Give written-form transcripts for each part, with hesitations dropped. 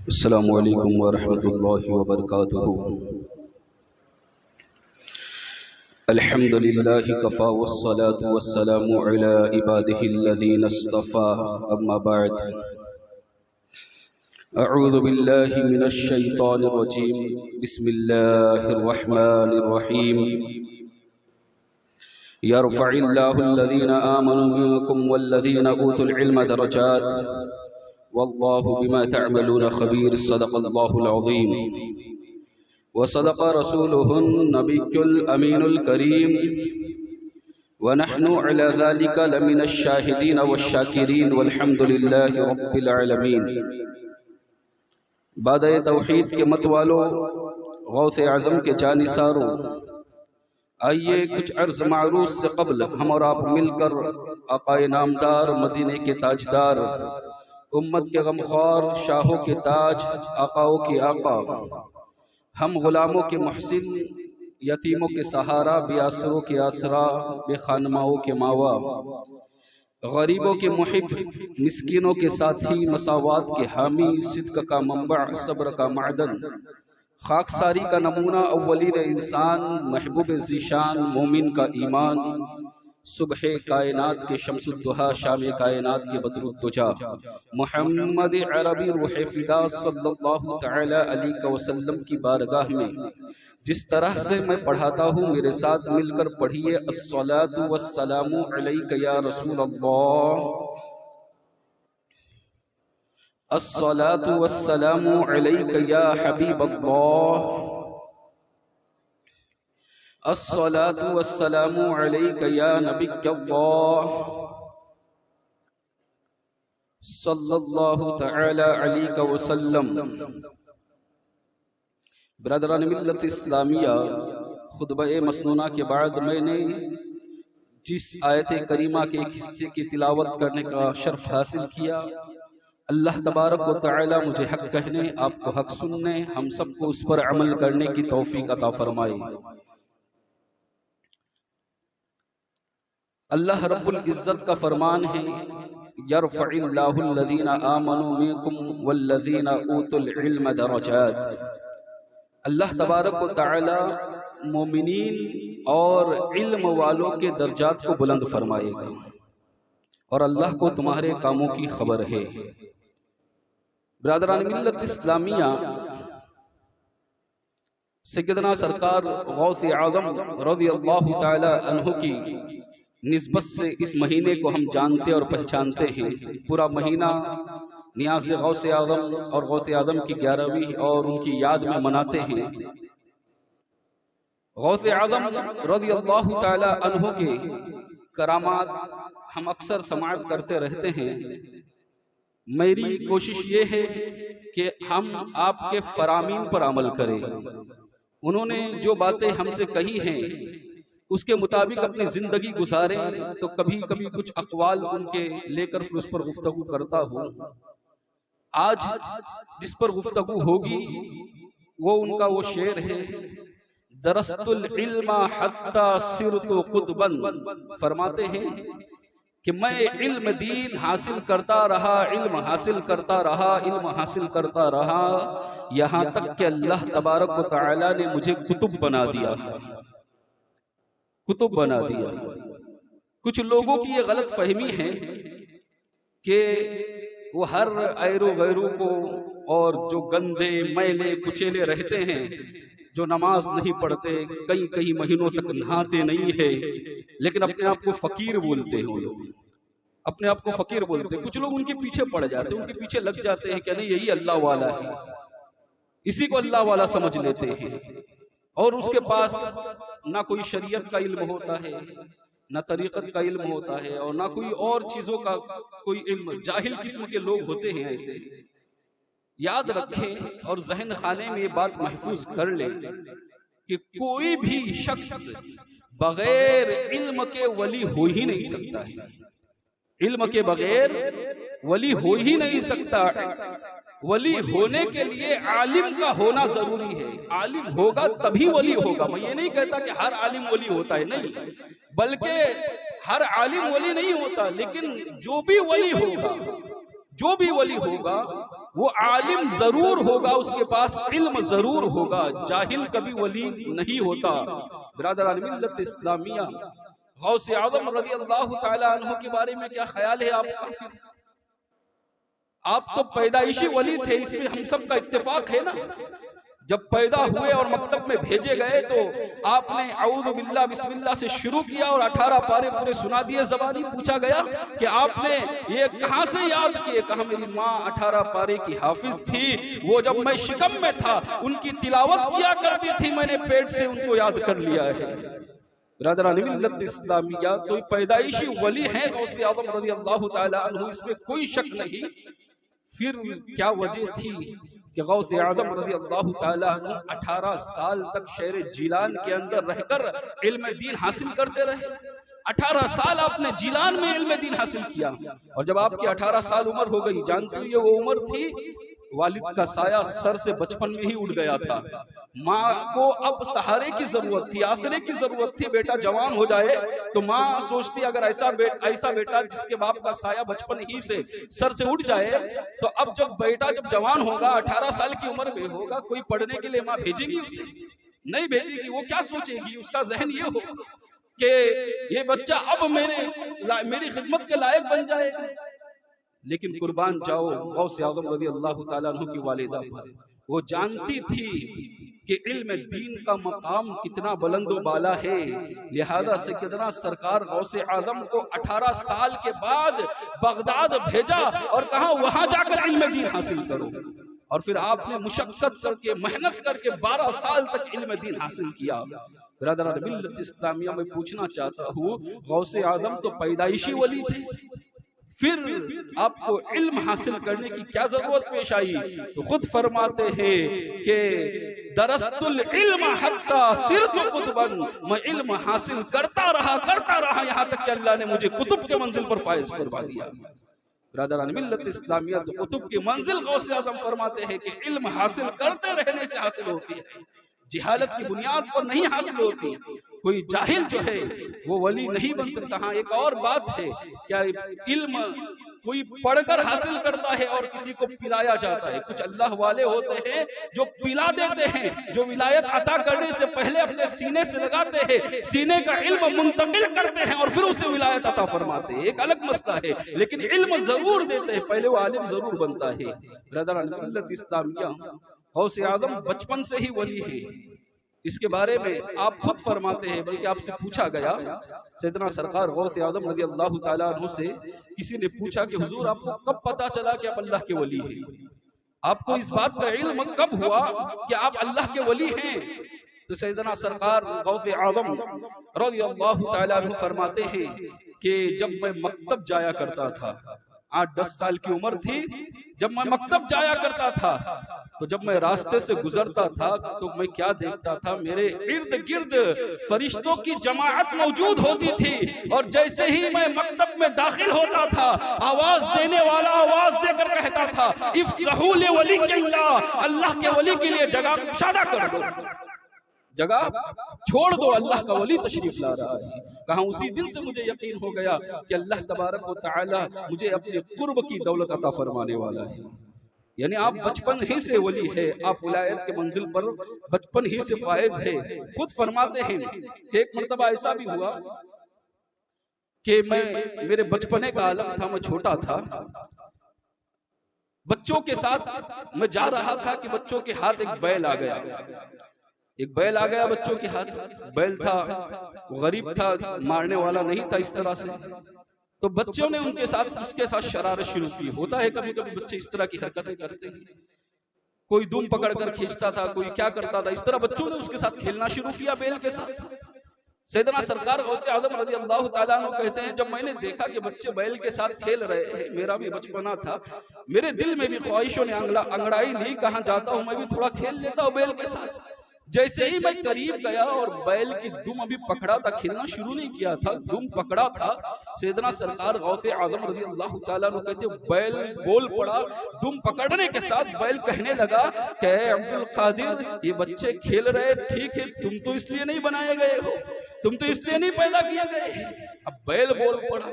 السلام علیکم ورحمۃ اللہ وبرکاتہ۔ الحمد للہ کفا والصلاة والسلام علی عباده الذین اصطفى، اما بعد، اعوذ باللہ من الشیطان الرجیم، بسم اللہ الرحمن الرحیم۔ يرفع الله الذين آمنوا منكم والذين أوتوا العلم درجات والله بما تعملون خبير، صدق الله العظيم وصدق رسوله النبي الأمين الكريم، ونحن على ذلك لمن الشاهدين والشاكرين والحمد لله رب العالمين۔ بعد توحید کے متوالو، غوث اعظم کے جانثارو، آئیے کچھ عرض معروض سے قبل ہم اور آپ مل کر آقا نامدار، مدینے کے تاجدار، امت کے غمخوار، شاہوں کے تاج، آقاؤں کے آقا، ہم غلاموں کے محسن، یتیموں کے سہارا، بے آسروں کے آسرا، بے خانماؤں کے ماوا، غریبوں کے محب، مسکینوں کے ساتھی، مساوات کے حامی، صدق کا منبع، صبر کا معدن، خاکساری کا نمونہ، اولین انسان، محبوب ذیشان، مومن کا ایمان، صبح کائنات کے شمس الضحیٰ، شام کائنات کے بدر الدجا، محمد عربی روح فدا صلی اللہ تعالی علیہ وسلم کی بارگاہ میں جس طرح سے میں پڑھاتا ہوں، میرے ساتھ مل کر پڑھیے، الصلاۃ والسلام علیک یا رسول اللہ، الصلاۃ والسلام علیک یا حبیب اللہ، الصلاۃ والسلام علیک یا نبی اللہ، صلی اللہ تعالی علیہ وسلم۔ برادران ملت اسلامیہ، خطبہ مسنونہ کے بعد میں نے جس آیت کریمہ کے ایک حصے کی تلاوت کرنے کا شرف حاصل کیا، اللہ تبارک و تعالی مجھے حق کہنے، آپ کو حق سننے، ہم سب کو اس پر عمل کرنے کی توفیق عطا فرمائے۔ اللہ رب العزت کا فرمان ہے، یرفع اللہ الذین آمنوا منکم والذین اوتوا العلم درجات۔ اللہ تبارک و تعالی مومنین اور علم والوں کے درجات کو بلند فرمائے گا، اور اللہ کو تمہارے کاموں کی خبر ہے۔ برادران ملت اسلامیہ، سیدنا سرکار غوث اعظم رضی اللہ تعالی عنہ کی نسبت سے اس مہینے کو ہم جانتے اور پہچانتے ہیں۔ پورا مہینہ نیاز غوث اعظم اور غوث اعظم کی 11ویں اور ان کی یاد میں مناتے ہیں۔ غوث اعظم رضی اللہ تعالی عنہ کے کرامات ہم اکثر سماعت کرتے رہتے ہیں۔ میری کوشش یہ ہے کہ ہم آپ کے فرامین پر عمل کریں۔ انہوں نے جو باتیں ہم سے کہی ہیں اس کے مطابق اپنی زندگی گزاریں، تو کبھی کبھی کچھ اقوال ان کے لے کر پھر اس پر گفتگو کرتا ہوں۔ آج جس پر گفتگو ہوگی وہ ان کا وہ شعر ہے، درست العلم حتی صرت قطبا، فرماتے ہیں کہ میں علم دین حاصل کرتا رہا، علم حاصل کرتا رہا، علم حاصل کرتا رہا، یہاں تک کہ اللہ تبارک و تعالی نے مجھے کتب بنا دیا، کتب بنا دیا۔ کچھ لوگوں کی یہ غلط فہمی ہے کہ وہ ہر ایرو غیرو کو اور جو گندے میلے کچیلے رہتے ہیں، جو نماز نہیں پڑھتے، کئی مہینوں تک نہاتے نہیں ہیں، لیکن اپنے آپ کو فقیر بولتے ہیں، وہ لوگ اپنے آپ کو فقیر بولتے ہیں۔ کچھ لوگ ان کے پیچھے پڑ جاتے ہیں، ان کے پیچھے لگ جاتے ہیں کہ نہیں یہی اللہ والا ہے، اسی کو اللہ والا سمجھ لیتے ہیں، اور اس کے پاس نہ کوئی شریعت کا علم ہوتا ہے، نہ طریقت کا علم ہوتا ہے، اور نہ کوئی اور چیزوں کا کوئی علم۔ جاہل قسم کے لوگ ہوتے ہیں ایسے۔ یاد رکھیں اور ذہن خانے میں یہ بات محفوظ کر لیں کہ کوئی بھی شخص بغیر علم کے ولی ہو ہی نہیں سکتا ہے، علم کے بغیر ولی ہو ہی نہیں سکتا۔ ولی ہونے کے لیے عالم کا ہونا ضروری ہے، عالم ہوگا تبھی ولی ہوگا۔ میں یہ نہیں کہتا کہ ہر عالم ولی ہوتا ہے، نہیں، بلکہ ہر عالم ولی نہیں ہوتا، لیکن جو بھی ولی ہوگا وہ عالم ضرور ہوگا، اس کے پاس علم ضرور ہوگا، جاہل کبھی ولی نہیں ہوتا۔ برادران ملت اسلامیہ، غوث اعظم رضی اللہ تعالی عنہ کے بارے میں کیا خیال ہے آپ کا؟ آپ تو پیدائشی ولی تھے، اس میں ہم سب کا اتفاق ہے نا۔ جب پیدا ہوئے اور مکتب میں بھیجے گئے تو آپ نے اعوذ باللہ بسم اللہ سے شروع کیا اور 18 پارے پورے سنا دیے زبانی۔ پوچھا گیا کہ آپ نے یہ کہاں سے یاد کیے؟ کہا میری ماں 18 پارے کی حافظ تھی، وہ جب میں شکم میں تھا ان کی تلاوت کیا کرتی تھی، میں نے پیٹ سے ان کو یاد کر لیا ہے۔ برادران ملت اسلامیہ، تو پیدائشی ولی ہیں غوث اعظم رضی اللہ تعالی عنہ، اس میں کوئی شک نہیں۔ پھر کیا وجہ تھی کہ غوث اعظم رضی اللہ تعالیٰ عنہ 18 سال تک شہر جیلان کے اندر رہ کر علم دین حاصل کرتے رہے؟ 18 سال آپ نے جیلان میں علم دین حاصل کیا، اور جب آپ کی 18 سال عمر ہو گئی، جانتے ہوئے وہ عمر تھی والد کا سایہ سر سے بچپن میں ہی اٹھ گیا تھا، ماں کو اب سہارے کی ضرورت تھی، آسرے کی ضرورت تھی۔ بیٹا جوان ہو جائے تو ماں سوچتی اگر ایسا بیٹا جس کے باپ کا سایہ بچپن ہی سے سر سے اٹھ جائے تو اب جب بیٹا جب جوان ہوگا، 18 سال کی عمر میں ہوگا، کوئی پڑھنے کے لیے ماں بھیجے گی اسے؟ نہیں بھیجے گی۔ وہ کیا سوچے گی؟ اس کا ذہن یہ ہو کہ یہ بچہ اب میری خدمت کے لائق بن جائے گا۔ لیکن قربان جاؤ غوث اعظم رضی اللہ تعالیٰ عنہ کی والدہ پر، وہ جانتی تھی کہ علم دین کا مقام کتنا بلند و بالا ہے، لہذا سیدنا سرکار غوث اعظم کو 18 سال کے بعد بغداد بھیجا اور کہا وہاں جا کر علم دین حاصل کرو، اور پھر آپ نے مشقت کر کے محنت کر کے 12 سال تک علم دین حاصل کیا۔ برادران ملت اسلامیہ، میں پوچھنا چاہتا ہوں غوث اعظم تو پیدائشی ولی تھے، پھر آپ کو علم حاصل کرنے کی کیا ضرورت پیش آئی؟ تو خود فرماتے ہیں کہ درست العلم حتی صرت قطبا، میں علم حاصل کرتا رہا یہاں تک کہ اللہ نے مجھے قطب کے منزل پر فائز فرما دیا۔ برادران ملت اسلامیہ، تو قطب کی منزل غوث اعظم فرماتے ہیں کہ علم حاصل کرتے رہنے سے حاصل ہوتی ہے، جہالت کی بنیاد پر نہیں حاصل ہوتی۔ کوئی جاہل جو ہے وہ ولی نہیں بن سکتا۔ ہاں ایک اور بات ہے، کیا علم کوئی پڑھ کر حاصل کرتا ہے اور کسی کو پلایا جاتا ہے؟ کچھ اللہ والے ہوتے ہیں جو پلا دیتے ہیں، جو ولایت عطا کرنے سے پہلے اپنے سینے سے لگاتے ہیں، سینے کا علم منتقل کرتے ہیں اور پھر اسے ولایت عطا فرماتے ہیں، ایک الگ مسئلہ ہے، لیکن علم ضرور دیتے ہیں، پہلے وہ عالم ضرور بنتا ہے۔ برادران ملت اسلامیہ، غوث اعظم بچپن سے ہی ولی ہے، اس کے بارے میں آپ خود فرماتے ہیں، بلکہ آپ سے پوچھا گیا، سیدنا سرکار غوث اعظم رضی اللہ تعالیٰ عنہ سے کسی نے پوچھا کہ حضور آپ کو کب پتا چلا کہ آپ اللہ کے ولی ہیں؟ آپ کو اس بات کا علم کب ہوا کہ آپ اللہ کے ولی ہیں؟ تو سیدنا سرکار غوث اعظم رضی اللہ تعالیٰ عنہ فرماتے ہیں کہ جب میں مکتب جایا کرتا تھا، 8-10 سال کی عمر تھی، جب میں مکتب جایا کرتا تھا تو جب میں راستے سے گزرتا تھا تو میں کیا دیکھتا تھا؟ میرے ارد گرد فرشتوں کی جماعت موجود ہوتی تھی، اور جیسے ہی میں مکتب میں داخل ہوتا تھا، آواز دینے والا آواز دے کر کہتا تھا افسحوا لولی اللہ، اللہ کے ولی کے لیے جگہ کشادہ کر دو، جگہ چھوڑ دو، اللہ کا ولی تشریف لا رہا ہے۔ کہاں اسی دن سے مجھے یقین ہو گیا کہ اللہ تبارک و تعالی مجھے اپنے قرب کی دولت عطا فرمانے والا ہے۔ یعنی آپ بچپن ہی سے ولی ہے، آپ ولایت کے منزل پر بچپن ہی سے فائز ہے۔ خود فرماتے ہیں کہ ایک مرتبہ ایسا بھی ہوا کہ میرے بچپنے کا عالم تھا، میں چھوٹا تھا، بچوں کے ساتھ میں جا رہا تھا کہ بچوں کے ہاتھ ایک بیل آ گیا، بچوں کے ہاتھ بیل تھا، غریب تھا، مارنے والا نہیں تھا اس طرح سے، تو بچوں نے اس کے ساتھ شرارت شروع کی۔ ہوتا ہے کبھی کبھی بچے اس طرح کی حرکتیں کرتے ہیں، کوئی دم پکڑ کر کھینچتا تھا، کوئی کیا کرتا تھا، اس طرح بچوں نے اس کے ساتھ کھیلنا شروع کیا بیل کے ساتھ۔ سیدنا سرکار غوث اعظم رضی اللہ تعالیٰ عنہ کہتے ہیں جب میں نے دیکھا کہ بچے بیل کے ساتھ کھیل رہے ہیں، میرا بھی بچپنا تھا، میرے دل میں بھی خواہشوں نے انگڑائی لی، کہاں جاتا ہوں میں بھی تھوڑا کھیل لیتا ہوں بیل کے ساتھ۔ جیسے ہی میں قریب گیا اور بیل کی دم ابھی پکڑا تھا، کھیلنا شروع نہیں کیا تھا، دم پکڑا تھا، سیدنا سرکار غوث اعظم رضی اللہ تعالیٰ عنہ کہتے ہیں بیل بول پڑا، دم پکڑنے کے ساتھ بیل کہنے لگا کہ اے عبد القادر، یہ بچے کھیل رہے ٹھیک ہے، تم تو اس لیے نہیں بنائے گئے ہو، تم تو اس لیے نہیں پیدا کیے گئے۔ اب بیل بول پڑا،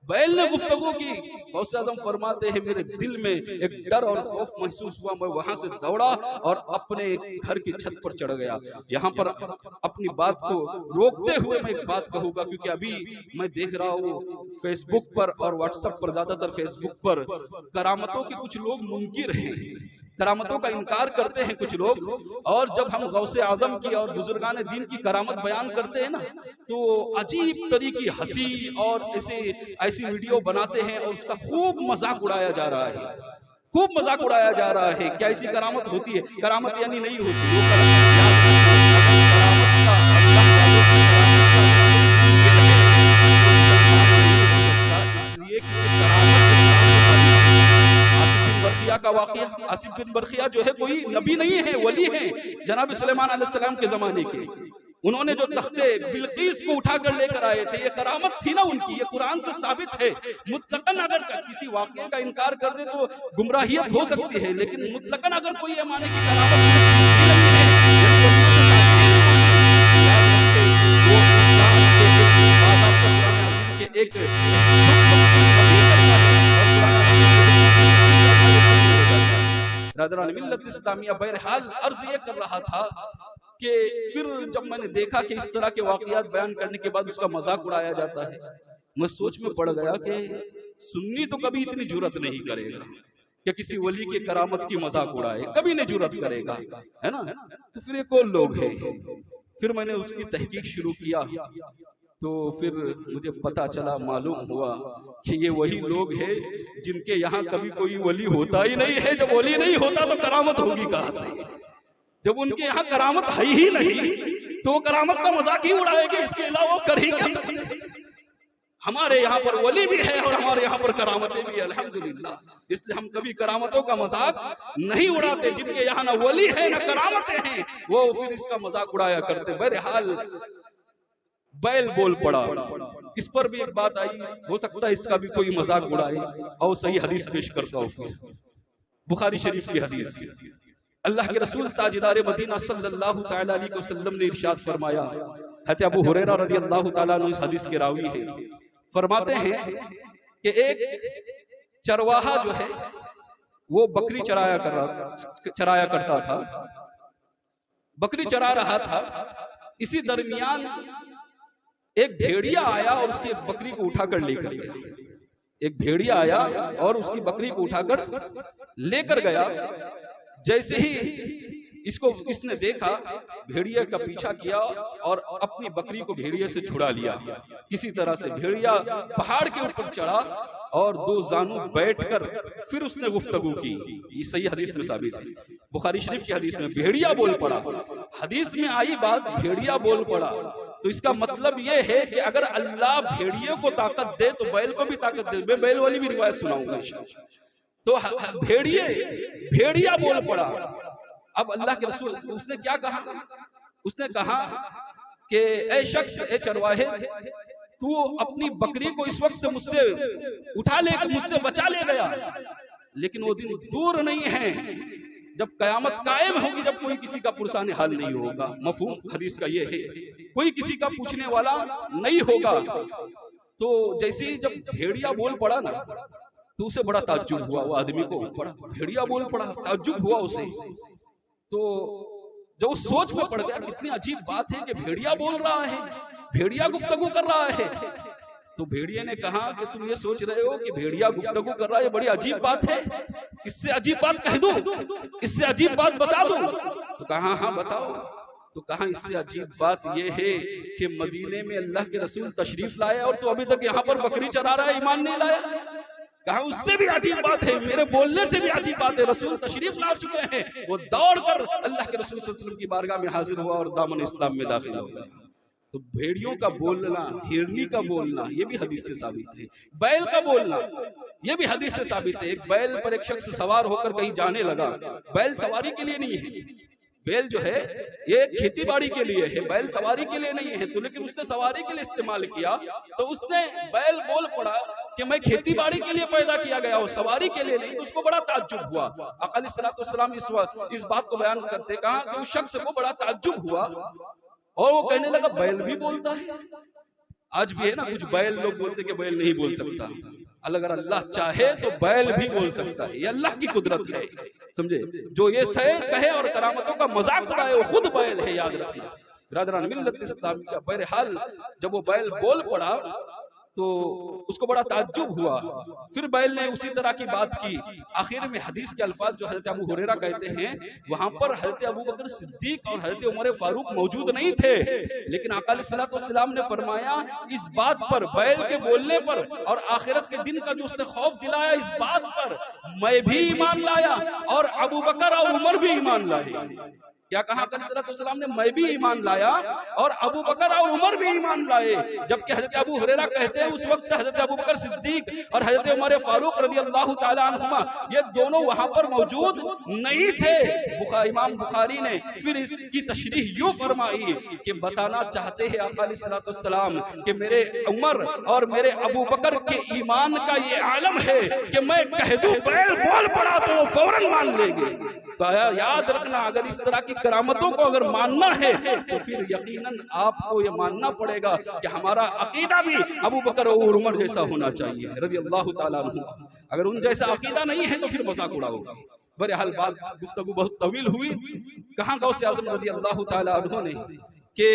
بیل نے گفتگو کی غوث اعظم فرماتے ہیں میرے دل میں ایک ڈر اور خوف محسوس ہوا، میں وہاں سے دوڑا اور اپنے گھر کی چھت پر چڑھ گیا۔ یہاں پر اپنی بات کو روکتے ہوئے میں ایک بات کہوں گا، کیونکہ ابھی میں دیکھ رہا ہوں فیس بک پر اور واٹس ایپ پر، زیادہ تر فیس بک پر کرامتوں کے کچھ لوگ منکر ہیں، کرامتوں کا انکار کرتے ہیں کچھ لوگ، اور جب ہم غوث اعظم کی اور بزرگان دین کی کرامت بیان کرتے ہیں نا تو عجیب طریقے ہنسی اور ایسی ویڈیو بناتے ہیں اور اس کا خوب مذاق اڑایا جا رہا ہے، خوب مذاق اڑایا جا رہا ہے۔ کیا ایسی کرامت ہوتی ہے؟ کرامت یعنی نہیں ہوتی وہ کرامت، یاد رکھو اگر کرامت کا اللہ والوں کی کرامت کا اگر کوئی منکر ہے تو مسلمان نہیں ہو سکتا، اس لیے کہ کرامت قرآن سے ثابت ہے۔ آصف بن برخیہ کا واقعہ، آصف بن برخیہ جو ہے کوئی نبی نہیں ہے، ولی ہیں جناب سلیمان علیہ السلام کے زمانے کے۔ انہوں نے جو تختے بلقیس کو اٹھا کر لے کر آئے تھے، یہ کرامت تھی نا ان کی، یہ قرآن سے ثابت ہے۔ مطلقاً اگر کسی واقعے کا انکار کر دے تو گمراہیت ہو سکتی ہے، لیکن مطلقاً اگر کوئی یہ مانے کہ کرامت کوئی چیز ہی نہیں ہے، یعنی ولیوں سے شادی ہی نہیں ہوتی، یاد رکھے وہ اسلام کے ایک باضابطہ قرآن عظیم کے ایک حکم کی نفی کرتا ہے، اور قرآن عظیم کے حکم کی نفی کرنا یہ کفر ہو جاتا ہے۔ برادران ملت اسلامیہ، بہرحال عرض یہ کر رہا تھا کہ پھر جب میں نے دیکھا کہ اس طرح کے واقعات بیان کرنے کے بعد اس کا مذاق اڑایا جاتا ہے، میں سوچ میں پڑ گیا کہ سنی تو کبھی اتنی جرأت نہیں کرے گا کہ کسی ولی کے کرامت کی مذاق اڑائے، کبھی نہیں جرأت کرے گا، ہے نا؟ تو پھر یہ کون لوگ ہیں؟ پھر میں نے اس کی تحقیق شروع کیا تو پھر مجھے پتا چلا، معلوم ہوا کہ یہ وہی لوگ ہیں جن کے یہاں کبھی کوئی ولی ہوتا ہی نہیں ہے۔ جب ولی نہیں ہوتا تو کرامت ہوگی کہاں سے؟ جب ان کے یہاں کرامت ہے ہی نہیں تو وہ کرامت کا مذاق ہی اڑائے گے، اس کے علاوہ کر ہی کیا سکتے ہیں؟ ہمارے یہاں پر ولی بھی ہے اور ہمارے یہاں پر کرامتیں بھی ہیں الحمدللہ، اس لیے ہم کبھی کرامتوں کا مذاق نہیں اڑاتے۔ جن کے یہاں نہ ولی ہے نہ کرامتیں ہیں وہ پھر اس کا مذاق اڑایا کرتے۔ بہرحال بیل بول پڑا، اس پر بھی ایک بات آئی، ہو سکتا ہے اس کا بھی کوئی مذاق اڑائے، اور صحیح حدیث پیش کرتا ہوں۔ پھر بخاری شریف کی حدیث، اللہ کے رسول تاجدار مدینہ صلی اللہ تعالی علیہ وسلم نے ارشاد فرمایا، حضرت ابو ہریرہ رضی اللہ تعالیٰ عنہ اس حدیث کے راوی ہیں، فرماتے ہیں کہ ایک چرواہا جو ہے وہ بکری چرایا کرتا تھا، بکری چرا رہا تھا، اسی درمیان ایک بھیڑیا آیا اور اس کی ایک بکری کو اٹھا کر لے کر گیا۔ ایک بھیڑیا آیا اور اس کی بکری کو اٹھا کر لے کر گیا۔ جیسے ہی اس نے دیکھا، بھیڑیا کا پیچھا کیا اور اپنی بکری کو بھیڑیا سے چھڑا لیا۔ کسی طرح سے بھیڑیا پہاڑ کے اوپر چڑھا اور دو زانو بیٹھ کر پھر اس نے گفتگو کی۔ یہ صحیح حدیث میں ثابت ہے، بخاری شریف کی حدیث میں بھیڑیا بول پڑا۔ حدیث میں آئی بات بھیڑیا بول پڑا، تو اس کا مطلب یہ ہے کہ اگر اللہ بھیڑیے کو طاقت دے تو بیل کو بھی طاقت دے۔ میں بیل والی بھی روایت سناؤں گا انشاءاللہ۔ تو بھیڑیا بول پڑا۔ اب اللہ کے رسول اس نے کیا کہا؟ اس نے کہا کہ اے شخص، اے چرواہے، تو اپنی بکری کو اس وقت مجھ سے اٹھا لے، مجھ سے بچا لے گیا، لیکن وہ دن دور نہیں ہے جب قیامت قائم ہوگی، جب کوئی کسی کا پرسان حال نہیں ہوگا۔ مفہوم حدیث کا یہ ہے، کوئی کسی کا پوچھنے والا نہیں ہوگا۔ تو جیسے ہی جب بھیڑیا بول پڑا نا تو اسے بڑا تعجب ہوا، وہ آدمی کو بڑا بھیڑیا بول پڑا، تعجب ہوا اسے۔ تو جب وہ سوچ میں پڑ گیا کتنی عجیب بات ہے کہ بھیڑیا بول رہا ہے، بھیڑیا گفتگو کر رہا ہے۔ تو بھیڑیا نے کہا کہ تم یہ سوچ رہے ہو کہ بھیڑیا گفتگو کر رہا ہے، یہ بڑی عجیب بات ہے، اس سے عجیب بات کہہ دوں، اس سے عجیب بات بتا دوں؟ تو کہا ہاں بتاؤ۔ تو کہا اس سے عجیب بات یہ ہے کہ مدینے میں اللہ کے رسول تشریف لائے اور تو ابھی تک یہاں پر بکری چرا رہا ہے، ایمان نہیں لایا۔ کہا اس سے بھی عجیب بات ہے، میرے بولنے سے بھی عجیب بات ہے، رسول تشریف لا چکے ہیں۔ وہ دوڑ کر اللہ کے رسول صلی اللہ علیہ وسلم کی بارگاہ میں حاضر ہوا اور دامن اسلام میں داخل ہو گیا۔ تو بھیڑیوں کا بولنا، ہرنی کا بولنا، یہ بھی حدیث سے ثابت ہے۔ بیل کا بولنا یہ بھی حدیث سے ثابت ہے۔ ایک بیل پر ایک شخص سوار ہو کر کہیں جانے لگا، بیل سواری کے لیے نہیں ہے، بیل جو ہے یہ کھیتی باڑی کے لیے ہے، بیل سواری کے لیے نہیں ہے، تو لیکن اس نے سواری کے لیے استعمال کیا، تو اس نے بیل بول پڑا کہ میں کھیتی باڑی کے لیے پیدا کیا گیا ہوں، سواری کے لیے نہیں۔ تو اس کو بڑا تعجب ہوا۔ آقا علیہ الصلوۃ والسلام اس بات کو بیان کرتے، کہا کہ اس شخص کو بڑا تعجب ہوا اور وہ کہنے لگا بیل بھی بولتا ہے۔ آج بھی ہے نا کچھ بیل لوگ بولتے کہ بیل نہیں بول سکتا، اگر اللہ چاہے تو بیل بھی بول سکتا ہے، یہ اللہ کی قدرت ہے، سمجھے؟ جو یہ سہے کہے اور کرامتوں کا مذاق اڑائے وہ خود بیل ہے، یاد رکھنا برادران ملت اسلامی کا۔ بہرحال جب وہ بیل بول پڑا تو اس کو بڑا تعجب ہوا، پھر بیل نے اسی طرح کی بات کی۔ آخر میں حدیث کے الفاظ جو حضرت ابو ہریرہ کہتے ہیں، وہاں پر حضرت ابو بکر صدیق اور حضرت عمر فاروق موجود نہیں تھے، لیکن آقا علیہ السلام نے فرمایا اس بات پر، بیل کے بولنے پر اور آخرت کے دن کا جو اس نے خوف دلایا، اس بات پر میں بھی ایمان لایا اور ابو بکر اور عمر بھی ایمان لائے۔ کیا کہا آقا علیہ السلام نے؟ میں بھی ایمان لایا اور ابو بکر اور عمر بھی ایمان لائے۔ جبکہ حضرت ابو ہریرہ کہتے ہیں اس وقت حضرت ابو بکر صدیق اور حضرت عمر فاروق رضی اللہ تعالیٰ عنہما یہ دونوں وہاں پر موجود نہیں تھے۔ امام بخاری نے پھر اس کی تشریح یوں فرمائی کہ بتانا چاہتے ہیں آقا علیہ السلام کہ میرے عمر اور میرے ابو بکر کے ایمان کا یہ عالم ہے کہ میں کہہ دوں بیل بول پڑا تو وہ فوراً مان لیں گے۔ تو یاد رکھنا، اگر اس طرح کی کرامتوں کو اگر ماننا ہے تو پھر یقیناً آپ کو یہ ماننا پڑے گا کہ ہمارا عقیدہ بھی ابو بکر اور عمر جیسا ہونا چاہیے رضی اللہ تعالیٰ عنہ۔ اگر ان جیسا عقیدہ نہیں ہے تو پھر مذاق اڑاؤ گا۔ بہرحال بات گفتگو بہت طویل ہوئی۔ کہاں غوث اعظم رضی اللہ تعالیٰ عنہ نے کہ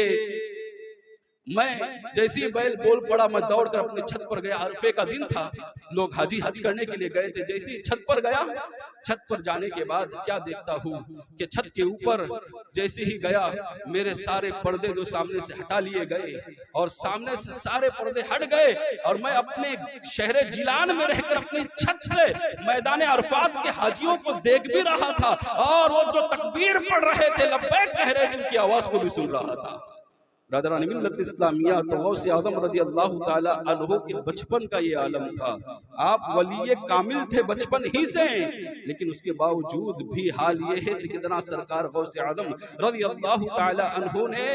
میں جیسی بیل بول پڑا میں دوڑ کر اپنے چھت پر گیا، عرفے کا دن تھا، لوگ حاجی حج کرنے کے لیے گئے تھے۔ جیسی چھت پر گیا، چھت پر جانے کے بعد کیا دیکھتا ہوں کہ چھت کے اوپر جیسے ہی گیا میرے سارے پردے جو سامنے سے ہٹا لیے گئے اور سامنے سے سارے پردے ہٹ گئے اور میں اپنے شہر جیلان میں رہ کر اپنی چھت سے میدان عرفات کے حاجیوں کو دیکھ بھی رہا تھا اور وہ جو تکبیر پڑھ رہے تھے، لبیک کہہ رہے تھے، ان کی آواز کو بھی سن رہا تھا۔ برادران ملت اسلامیہ، تو غوث اعظم رضی اللہ تعالی عنہ کے بچپن کا یہ عالم تھا۔ آپ ولی کامل تھے بچپن ہی سے، لیکن اس کے باوجود بھی حال یہ ہے سیدنا سرکار غوث اعظم رضی اللہ تعالی عنہ نے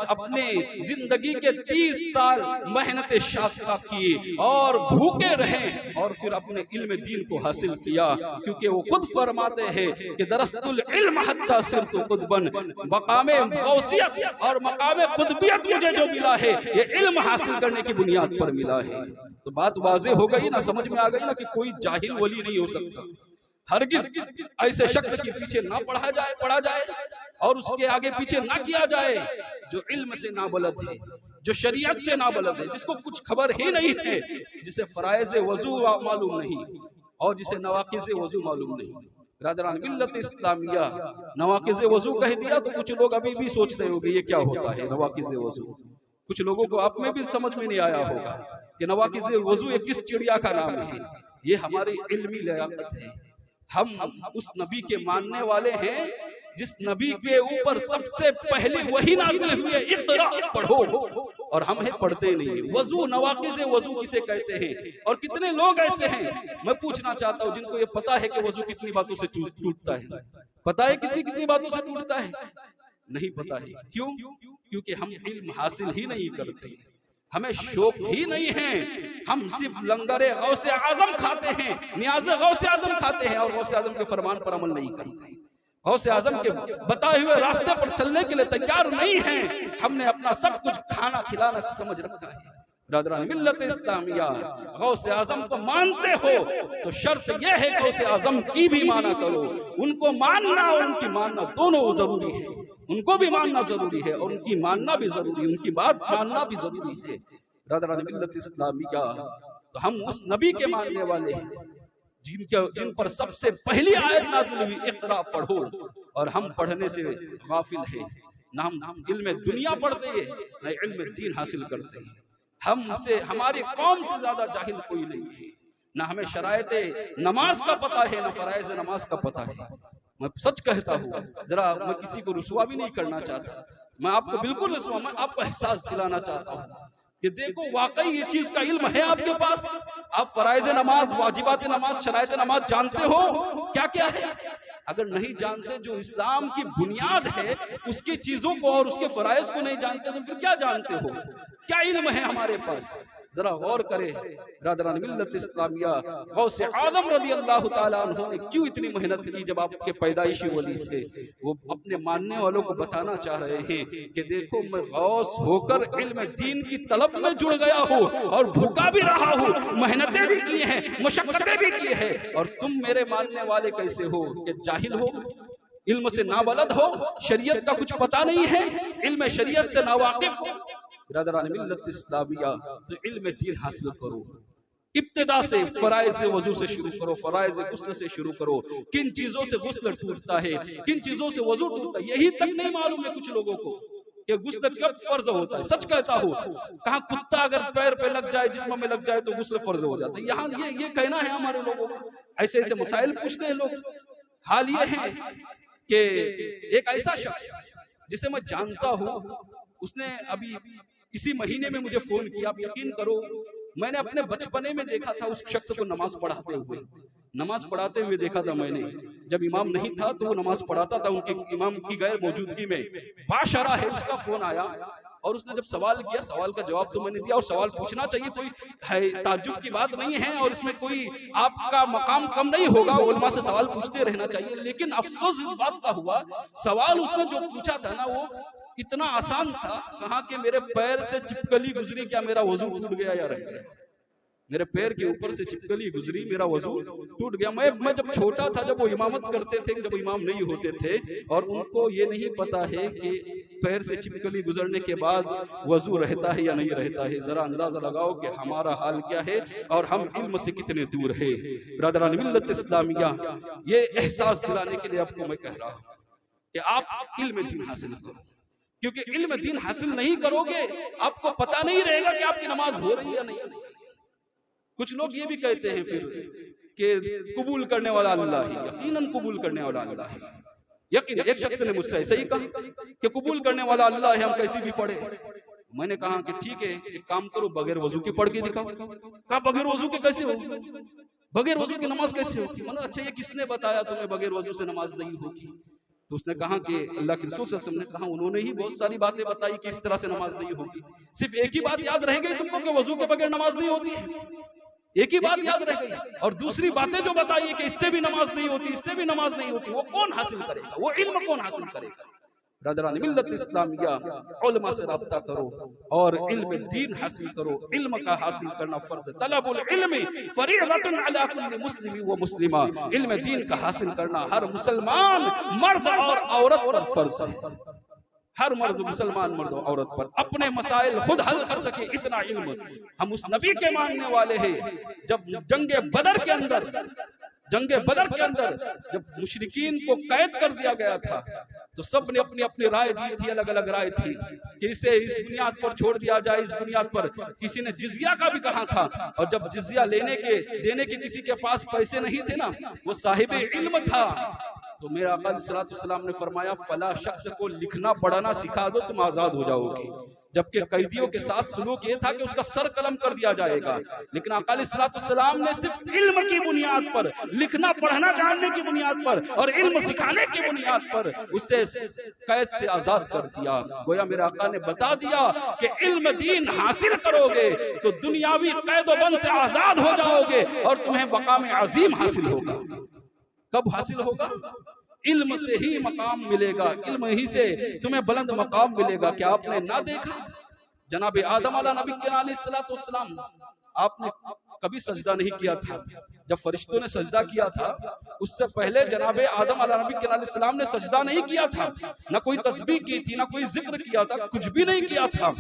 اپنے زندگی کے 30 سال محنت شاقہ کی اور بھوکے رہے اور پھر اپنے علم دین کو حاصل کیا، کیونکہ وہ خود فرماتے ہیں کہ درست العلم حتی صرت قطبا، مقام غوثیت اور مقام قطبیت مجھے جو ملا ہے یہ علم حاصل کرنے کی بنیاد پر ملا ہے۔ تو بات واضح ہو گئی نا، سمجھ میں آ گئی نا کہ کوئی جاہل ولی نہیں ہو سکتا۔ ہرگز ایسے شخص کے پیچھے نہ پڑھا جائے اور اس کے آگے پیچھے نہ کیا جائے جو علم سے نابلد ہے، جو شریعت سے نابلد ہے، جس کو کچھ خبر ہی نہیں ہے، جسے فرائض وضو معلوم نہیں اور جسے نواقض وضو معلوم نہیں۔ برادران ملت اسلامیہ، نواقض وضو کہہ دیا تو کچھ لوگ ابھی بھی سوچ رہے ہوگے یہ کیا ہوتا ہے نواقض وضو۔ کچھ لوگوں کو آپ میں بھی سمجھ میں نہیں آیا ہوگا کہ نواقض وضو یہ کس چڑیا کا نام ہے۔ یہ ہماری علمی لیاقت ہے۔ ہم اس نبی کے ماننے والے ہیں جس نبی کے اوپر سب سے پہلے وحی نازل ہوئی ہے، اقرا پڑھو، اور ہم ہیں پڑھتے نہیں۔ وضو، نواقض وضو کسے کہتے ہیں اور کتنے لوگ ایسے ہیں، میں پوچھنا چاہتا ہوں جن کو یہ پتا ہے کہ وضو کتنی باتوں سے ٹوٹتا ہے؟ پتا ہے کتنی باتوں سے ٹوٹتا ہے؟ نہیں پتا ہے۔ کیوں؟ کیونکہ ہم علم حاصل ہی نہیں کرتے، ہمیں شوق ہی نہیں ہے۔ ہم صرف لنگر غوث اعظم کھاتے ہیں، نیاز غوث اعظم کھاتے ہیں اور غوث اعظم کے فرمان پر عمل نہیں کرتے۔ غوث اعظم کے بتائے ہوئے راستے پر چلنے کے لیے تیار نہیں ہیں۔ ہم نے اپنا سب کچھ کھانا کھلانا سمجھ رکھا ہے۔ برادران ملت اسلامیہ، غوث اعظم کو مانتے ہو تو شرط یہ ہے غوث اعظم کی بھی مانا کرو۔ ان کو ماننا اور ان کی ماننا دونوں ضروری ہے۔ ان کو بھی ماننا ضروری ہے اور ان کی ماننا بھی ضروری ہے، ان کی بات ماننا بھی ضروری ہے۔ برادران ملت اسلامیہ، تو ہم اس نبی کے ماننے والے ہیں جن پر سب سے پہلی آیت نازل ہوئی اقرا پڑھو، اور ہم پڑھنے سے غافل ہیں۔ نہ ہم علم دنیا پڑھتے ہیں نہ علم دین حاصل کرتے ہیں۔ ہماری قوم سے زیادہ جاہل کوئی نہیں ہے۔ نہ ہمیں شرائط نماز کا پتہ ہے نہ فرائض نماز کا پتہ ہے۔ میں سچ کہتا ہوں، ذرا میں کسی کو رسوا بھی نہیں کرنا چاہتا، میں آپ کو بالکل رسوا، میں آپ کو احساس دلانا چاہتا ہوں کہ دیکھو واقعی یہ چیز کا علم ہے آپ کے پاس۔ آپ فرائض نماز، واجبات نماز، شرائط نماز جانتے ہو کیا کیا ہے؟ اگر نہیں جانتے، جو اسلام کی بنیاد ہے اس کی چیزوں کو اور اس کے فرائض کو نہیں جانتے تو پھر کیا جانتے ہو؟ کیا علم ہے ہمارے پاس؟ ذرا غور کرے برادران ملت اسلامیہ، غوث اعظم رضی اللہ تعالیٰ عنہ نے کیوں اتنی محنت کی جب آپ کے پیدائشی ولی تھے؟ وہ اپنے ماننے والوں کو بتانا چاہ رہے ہیں کہ دیکھو میں غوث ہو کر علم دین کی طلب میں جڑ گیا ہوں اور بھوکا بھی رہا ہوں، محنتیں بھی کی ہیں، مشقتیں بھی کی ہیں، اور تم میرے ماننے والے کیسے ہو کہ جاہل ہو، علم سے نابلد ہو، شریعت کا کچھ پتہ نہیں ہے، علم شریعت سے ناواقف ہو۔ برادران ملت اسلامیہ، تو علم دین حاصل کرو، ابتدا سے فرائض وضو سے شروع کرو، فرائض غسل سے شروع کرو، کن چیزوں سے غسل ٹوٹتا ہے، کن چیزوں سے وضو ٹوٹتا ہے، یہی تک نہیں معلوم ہے کچھ لوگوں کو کہ غسل کب فرض ہوتا ہے۔ سچ کہتا ہوں، کہاں کتا اگر پیر پہ لگ جائے، جسم میں لگ جائے تو غسل فرض ہو جاتا ہے، یہاں یہ کہنا ہے ہمارے لوگوں کو۔ ایسے ایسے مسائل پوچھتے ہیں لوگ۔ حال یہ ہے کہ ایک ایسا شخص جسے میں جانتا ہوں، اس نے ابھی اسی مہینے میں مجھے فون کیا، آپ یقین کرو میں نے اپنے بچپنے میں دیکھا تھا اس شخص کو نماز پڑھاتے ہوئے دیکھا تھا میں نے، جب امام نہیں تھا تو وہ نماز پڑھاتا تھا ان کے امام کی غیر موجودگی میں۔ باشرہ ہے اس کا فون آیا اور اس نے جب سوال کیا، سوال کا جواب تو میں نے دیا، اور سوال پوچھنا چاہیے، کوئی تعجب کی بات نہیں ہے اور اس میں کوئی آپ کا مقام کم نہیں ہوگا، علماء سے سوال پوچھتے رہنا چاہیے، لیکن افسوس اس بات کا ہوا سوال اس نے جو پوچھا تھا نا وہ اتنا آسان تھا، کہا کہ میرے پیر سے چپکلی گزری، کیا میرا وضو ٹوٹ گیا یا رہ گیا؟ میرے پیر کے اوپر سے چپکلی گزری، میرا وضو ٹوٹ گیا۔ میں جب چھوٹا تھا، جب وہ امامت کرتے تھے، جب امام نہیں ہوتے تھے، اور ان کو یہ نہیں پتا ہے کہ پیر سے چپکلی گزرنے کے بعد وضو رہتا ہے یا نہیں رہتا ہے۔ ذرا اندازہ لگاؤ کہ ہمارا حال کیا ہے اور ہم علم سے کتنے دور ہے۔ برادران ملت اسلامیہ، یہ احساس دلانے کے لیے آپ کو میں کہہ رہا ہوں کہ آپ علم دین حاصل کرو، کیونکہ علم دین حاصل نہیں کرو گے آپ کو پتہ نہیں رہے گا کہ آپ کی نماز ہو رہی ہے یا نہیں۔ کچھ لوگ یہ بھی کہتے ہیں پھر کہ قبول کرنے والا اللہ ہے، یقیناً قبول کرنے والا اللہ ہے، یقین ایک شخص نے مجھ سے ایسے ہی کہا کہ قبول کرنے والا اللہ ہے، ہم کیسی بھی پڑھے۔ میں نے کہا کہ ٹھیک ہے، ایک کام کرو، بغیر وضو کے پڑھ کے دکھاؤ۔ کہا بغیر وضو کے کیسے ہوگی، بغیر وضو کی نماز کیسے ہوگی؟ میں نے اچھا یہ کس نے بتایا تمہیں بغیر وضو سے نماز نہیں ہوگی؟ تو اس نے کہا کہ اللہ کے رسول صلی اللہ علیہ وسلم نے کہا، انہوں نے ہی بہت ساری باتیں بتائی کہ اس طرح سے نماز نہیں ہوگی، صرف ایک ہی بات یاد رہ گئی تم کو کہ وضو کے بغیر نماز نہیں ہوتی ہے، ایک ہی بات یاد رہ گئی، اور دوسری باتیں جو بتائی کہ اس سے بھی نماز نہیں ہوتی، اس سے بھی نماز نہیں ہوتی، وہ کون حاصل کرے گا؟ وہ علم کون حاصل کرے گا؟ برادران ملت اسلامیہ، علماء سے رابطہ کرو اور علم دین حاصل کرو۔ علم کا حاصل کرنا فرض ہے، طلب العلم فریضۃ علی کل مسلم و مسلمہ، علم دین کا حاصل کرنا ہر مسلمان مرد اور عورت پر فرض ہے۔ ہر مرد، مسلمان مرد و عورت پر اپنے مسائل خود حل کر سکے اتنا علم۔ ہم اس نبی کے ماننے والے ہیں، جب جنگ بدر کے اندر جب مشرکین کو قید کر دیا گیا تھا تو سب نے اپنی اپنی رائے دی تھی، الگ الگ رائے تھی کہ اسے اس بنیاد پر چھوڑ دیا جائے، اس بنیاد پر۔ کسی نے جزیہ کا بھی کہا تھا، اور جب جزیہ دینے کے کسی کے پاس پیسے نہیں تھے نا، وہ صاحب علم تھا، تو میرا آقا علیہ السلام نے فرمایا فلاں شخص کو لکھنا پڑھنا سکھا دو، تم آزاد ہو جاؤ گے۔ جبکہ قیدیوں کے ساتھ سلوک یہ تھا کہ اس کا سر قلم کر دیا جائے گا، لیکن آقا علیہ السلام نے صرف علم کی بنیاد پر، لکھنا پڑھنا جاننے کی بنیاد پر اور علم سکھانے کی بنیاد پر اسے قید سے آزاد کر دیا۔ گویا میرے آقا نے بتا دیا کہ علم دین حاصل کرو گے تو دنیاوی قید و بند سے آزاد ہو جاؤ گے اور تمہیں مقام عظیم حاصل ہوگا۔ کب حاصل ہوگا؟ علم سے ہی مقام ملے گا، علم ہی سے تمہیں بلند مقام ملے گا۔ کیا آپ نے نہ دیکھا جناب آدم علیہ نبی علیہ السلام، آپ نے کبھی سجدہ نہیں کیا تھا، جب فرشتوں نے سجدہ کیا تھا اس سے پہلے جناب آدم علیہ نبی علیہ السلام نے سجدہ نہیں کیا تھا، نہ کوئی تسبیح کی تھی، نہ کوئی ذکر کیا تھا، کچھ بھی نہیں کیا تھا،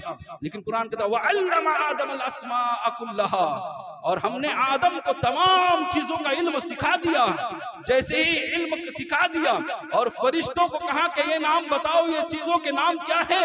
لیکن قرآن کہتا ہے وَعَلَّمَ آدَمَ الْأَسْمَاءَ كُلَّهَا، اور ہم نے آدم کو تمام چیزوں کا علم سکھا دیا۔ جیسے ہی علم سکھا دیا اور فرشتوں کو کہا کہ یہ نام بتاؤ، یہ چیزوں کے نام کیا ہے،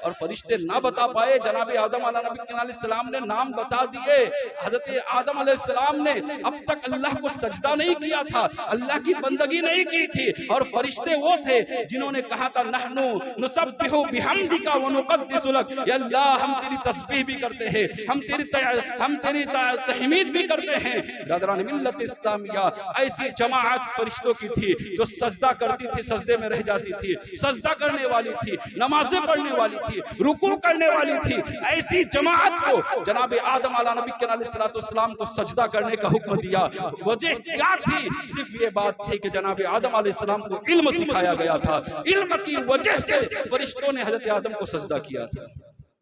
اور فرشتے نہ بتا پائے، جناب آدم علیہ نبی علیہ السلام نے نام بتا دیے۔ حضرت آدم علیہ السلام نے اب تک اللہ کو سجدہ نہیں کیا تھا، اللہ کی بندگی نہیں کی تھی، اور فرشتے وہ تھے جنہوں نے کہا تھا نحنو نسبح بحمدک ونقدس لک، یا اللہ ہم تیری تسبیح بھی کرتے ہیں، ہم تیری تحمید بھی کرتے ہیں۔ برادران ملت اسلامیہ، ایسی جماعت فرشتوں کی تھی جو سجدہ کرتی تھی، سجدے میں رہ جاتی تھی، سجدہ کرنے والی تھی، نمازیں پڑھنے والی تھی، تھی، رکوع کرنے والی تھی، ایسی جماعت کو جناب آدم علیہ نبی کے علیہ السلام کو سجدہ کرنے کا حکم دیا۔ وجہ کیا تھی؟ صرف یہ بات تھی کہ جناب آدم علیہ السلام کو علم سکھایا گیا تھا، علم کی وجہ سے فرشتوں نے حضرت آدم کو سجدہ کیا تھا۔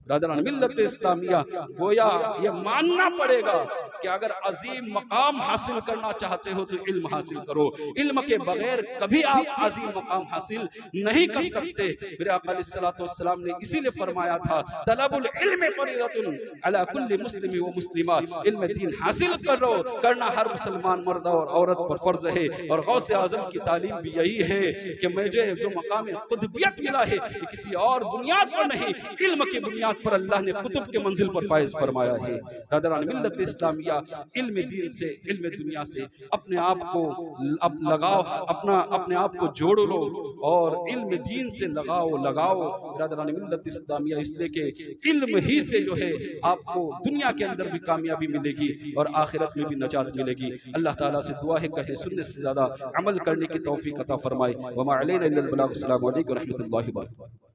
برادران ملت اسلامیہ، گویا یہ ماننا پڑے گا کہ اگر عظیم مقام حاصل کرنا چاہتے ہو تو علم حاصل کرو، علم کے بغیر کبھی آپ عظیم مقام حاصل نہیں کر سکتے۔ میرے آقا علیہ السلام نے اسی لئے فرمایا تھا طلب العلم فریضۃ علی کل مسلم و مسلمہ، علم دین حاصل کرنا ہر مسلمان مرد اور عورت پر فرض ہے۔ اور غوث اعظم کی تعلیم بھی یہی ہے کہ مجھے جو مقام قطبیت ملا ہے یہ کسی اور بنیاد پر نہیں، علم کی بنیاد پر اللہ نے کتب کے منزل پر فائز فرمایا ہے۔ برادران ملت اسلامیہ، علم دین سے، علم دنیا سے اپنے آپ کو لگاؤ، اپنے آپ کو جوڑ لو اور علم دین سے لگاؤ برادران ملت اسلامیہ، اس لیے کہ علم ہی سے جو ہے آپ کو دنیا کے اندر بھی کامیابی ملے گی اور آخرت میں بھی نجات ملے گی۔ اللہ تعالیٰ سے دعا ہے کہ سننے سے زیادہ عمل کرنے کی توفیق عطا فرمائے۔ وما علینا الا البلاغ۔ السلام علیکم و رحمۃ اللہ وبرکاتہ۔